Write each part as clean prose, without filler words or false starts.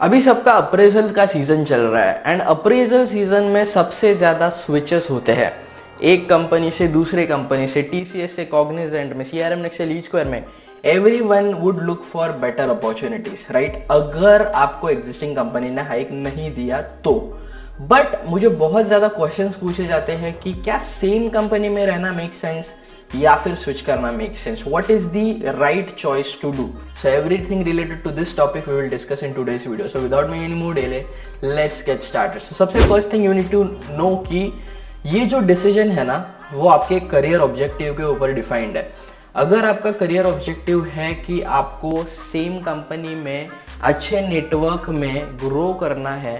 अभी सबका अप्रेजल का सीजन चल रहा है एंड अप्रेजल सीजन में सबसे ज्यादा स्विचेस होते हैं एक कंपनी से दूसरे कंपनी से, टीसीएस से कॉग्निजेंट में, सीआरएम नेक्स्ट से लीड स्क्वायर में। Everyone would look for better opportunities, right? अगर आपको एग्जिस्टिंग कंपनी ने हाइक नहीं दिया तो। बट मुझे बहुत ज्यादा क्वेश्चंस पूछे जाते हैं कि क्या सेम कंपनी में रहना मेक सेंस या फिर स्विच करना make sense? What is the right choice to do? So everything related to this topic we will discuss in today's video. So without making any more delay, let's get started. So सबसे first thing you need to know कि ये जो decision है ना वो आपके career objective के ऊपर डिफाइंड है। अगर आपका करियर ऑब्जेक्टिव है कि आपको सेम कंपनी में अच्छे नेटवर्क में ग्रो करना है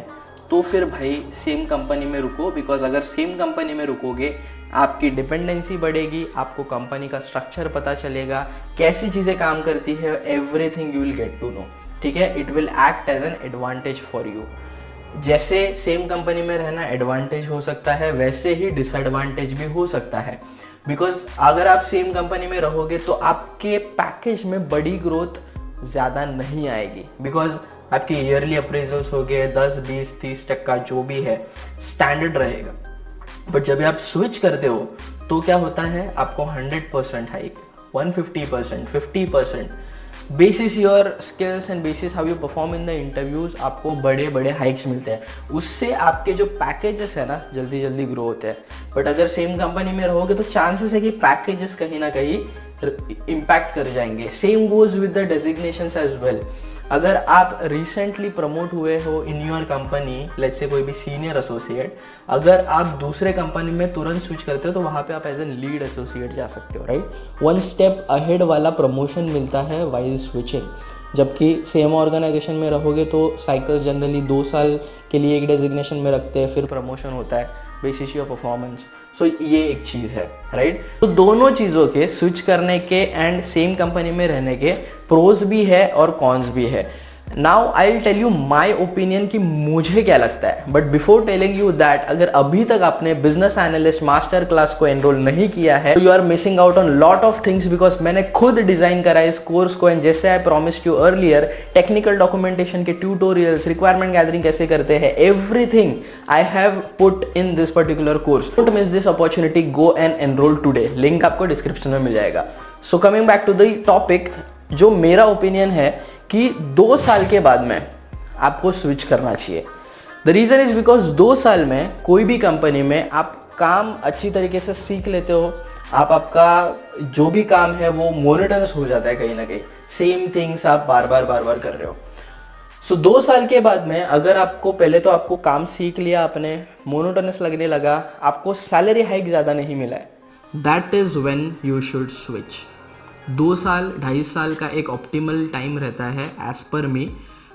तो फिर भाई सेम कंपनी में रुको, बिकॉज अगर सेम कंपनी में रुकोगे आपकी डिपेंडेंसी बढ़ेगी, आपको कंपनी का स्ट्रक्चर पता चलेगा, कैसी चीजें काम करती है, everything you will get to know, ठीक है? It will act as an advantage for you. जैसे सेम कंपनी में रहना एडवांटेज हो सकता है वैसे ही डिसएडवांटेज भी हो सकता है, बिकॉज अगर आप सेम कंपनी में रहोगे तो आपके पैकेज में बड़ी ग्रोथ ज़्यादा नहीं आएगी, बिकॉज आपके ईयरली अप्रेजल्स हो गए 10, 20, 30% जो भी है स्टैंडर्ड रहेगा। बट जब आप स्विच करते हो तो क्या होता है, आपको 100% hike, 150%, 50% basis your skills and bases how you perform in the interviews आपको बड़े बड़े हाइक्स मिलते हैं। उससे आपके जो पैकेजेस है ना जल्दी जल्दी ग्रो होते हैं। बट अगर सेम कंपनी में रहोगे तो चांसेस है कि पैकेजेस कहीं ना कहीं इम्पैक्ट कर जाएंगे। Same goes with the designations as well. अगर आप रिसेंटली प्रमोट हुए हो in your company, let's say कोई भी सीनियर एसोसिएट, अगर आप दूसरे कंपनी में तुरंत स्विच करते हो तो वहाँ पे आप एज एन लीड एसोसिएट जा सकते हो, राइट? 1 स्टेप अहेड वाला प्रमोशन मिलता है वाइल स्विचिंग। जबकि सेम ऑर्गेनाइजेशन में रहोगे तो साइकिल जनरली 2 साल के लिए एक डेजिग्नेशन में रखते हैं, फिर प्रमोशन होता है बेसिस योर परफॉर्मेंस। सो ये एक चीज़ है, राइट? तो दोनों चीज़ों के स्विच करने के एंड सेम कंपनी में रहने के प्रोज भी है और कॉन्स भी है। Now I will tell you my opinion कि मुझे क्या लगता है। But before telling you that, अगर अभी तक आपने बिजनेस एनालिस्ट मास्टर क्लास को एनरोल नहीं किया है तो you are missing out on lot of things, because मैंने खुद डिजाइन करा इस कोर्स को। एंड जैसे I promised you earlier, technical documentation के ट्यूटोरियल्स, रिक्वायरमेंट गैदरिंग कैसे करते हैं, everything I have put in this particular course. Don't miss this opportunity, go and enrol today. Link आपको डिस्क्रिप्शन में मिल जाएगा। So coming back to the topic, जो मेरा ओपिनियन है कि 2 साल के बाद में आपको स्विच करना चाहिए। द रीज़न इज बिकॉज 2 साल में कोई भी कंपनी में आप काम अच्छी तरीके से सीख लेते हो। आपका जो भी काम है वो मोनोटोनस हो जाता है, कहीं ना कहीं सेम थिंग्स आप बार बार कर रहे हो। सो 2 साल के बाद में अगर आपको पहले तो आपको काम सीख लिया आपने, मोनोटोनस लगने लगा, आपको सैलरी हाइक ज़्यादा नहीं मिला है, that is when you should switch. 2 साल 2.5 साल का एक ऑप्टिमल टाइम रहता है एज पर मी।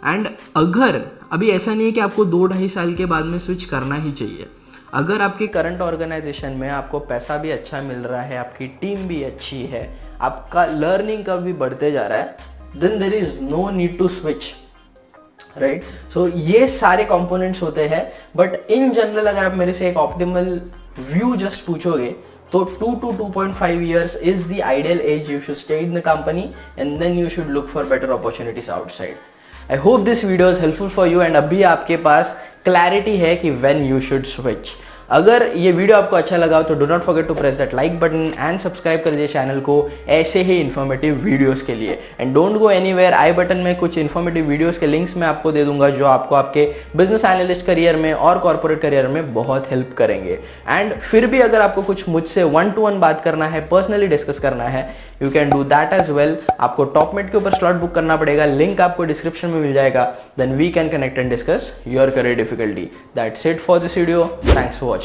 एंड अगर अभी ऐसा नहीं है कि आपको 2-2.5 साल के बाद में स्विच करना ही चाहिए। अगर आपकी करंट ऑर्गेनाइजेशन में आपको पैसा भी अच्छा मिल रहा है, आपकी टीम भी अच्छी है, आपका लर्निंग कर्व भी बढ़ते जा रहा है, then there is no need to switch, right? So ये सारे कंपोनेंट्स होते हैं। बट इन जनरल अगर आप मेरे से एक ऑप्टिमल व्यू जस्ट पूछोगे तो 2 to 2.5 years is the ideal age you should stay in the company, and then you should look for better opportunities outside. I hope this video is helpful for you and अभी आपके पास clarity है कि when you should switch. अगर ये video आपको अच्छा लगा तो do not forget to press that like button and subscribe कर दीजिए चैनल को ऐसे ही इन्फॉर्मेटिव वीडियोस के लिए। And don't go anywhere, I button में कुछ इन्फॉर्मेटिव वीडियोस के लिंक्स मैं आपको दे दूंगा जो आपको आपके बिजनेस एनालिस्ट करियर में और कॉर्पोरेट करियर में बहुत हेल्प करेंगे। एंड फिर भी अगर आपको कुछ मुझसे 1-to-1 बात करना है, पर्सनली डिस्कस करना है, you can do that as well. आपको टॉपमेट के ऊपर स्लॉट बुक करना पड़ेगा, लिंक आपको डिस्क्रिप्शन में मिल जाएगा। Then we can connect and discuss your career difficulty. That's it for this video, thanks for watching.